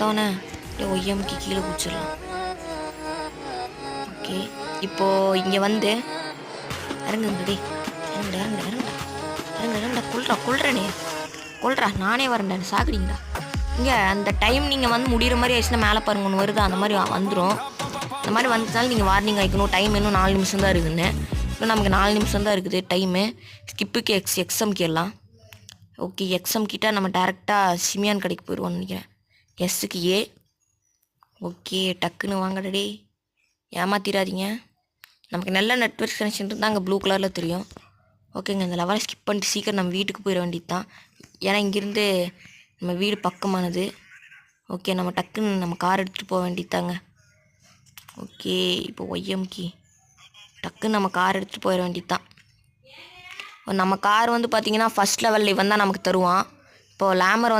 வந்தோடனே அப்படியே ஒய்எம்க்கு கீழே குச்சிடலாம். ஓகே, இப்போது இங்கே வந்து இறங்குங்கடி, இறங்குடா, கொள்றா, நானே வரேன்டா, சாகுறீங்கடா. இங்கே அந்த டைம் நீங்கள் வந்து முடிகிற மாதிரி ஆயிடுச்சுன்னா மேலே பாருங்க ஒன்று வருது, அந்த மாதிரி வந்துடும். இந்த மாதிரி வந்துட்டாலும் நீங்கள் வார்னிங் ஆகிக்கணும். டைம் இன்னும் 4 நிமிஷம் தான் இருக்குதுன்னு. இன்னும் நமக்கு 4 நிமிஷம் தான் இருக்குது டைமு. ஸ்கிப்புக்கு எக்ஸம் கேட்கலாம். ஓகே, எக்ஸம் கிட்ட நம்ம டேரெக்டாக சிமியான் கடைக்கு போயிடுவோம்னு நினைக்கிறேன். எஸ்ஸுக்கு ஏ. ஓகே, டக்குன்னு வாங்கடே, ஏமாத்திராதீங்க. நமக்கு நல்ல நெட்வொர்க் கனெக்ஷன் இருந்தால் அங்கே ப்ளூ கலரில் தெரியும். ஓகேங்க, இந்த லெவலை ஸ்கிப் பண்ணிட்டு சீக்கிரம் நம்ம வீட்டுக்கு போயிட வேண்டியது தான். ஏன்னா இங்கேருந்து நம்ம வீடு பக்கமானது. ஓகே, நம்ம டக்குன்னு நம்ம கார் எடுத்துகிட்டு போக வேண்டியது தாங்க. ஓகே, இப்போ ஒய்எம்கி டக்குன்னு நம்ம கார் எடுத்துகிட்டு போயிட வேண்டியது தான். நம்ம கார் வந்து பார்த்திங்கன்னா ஃபஸ்ட் லெவலில் இவன் தான் நமக்கு தருவான். இப்போது லேமர்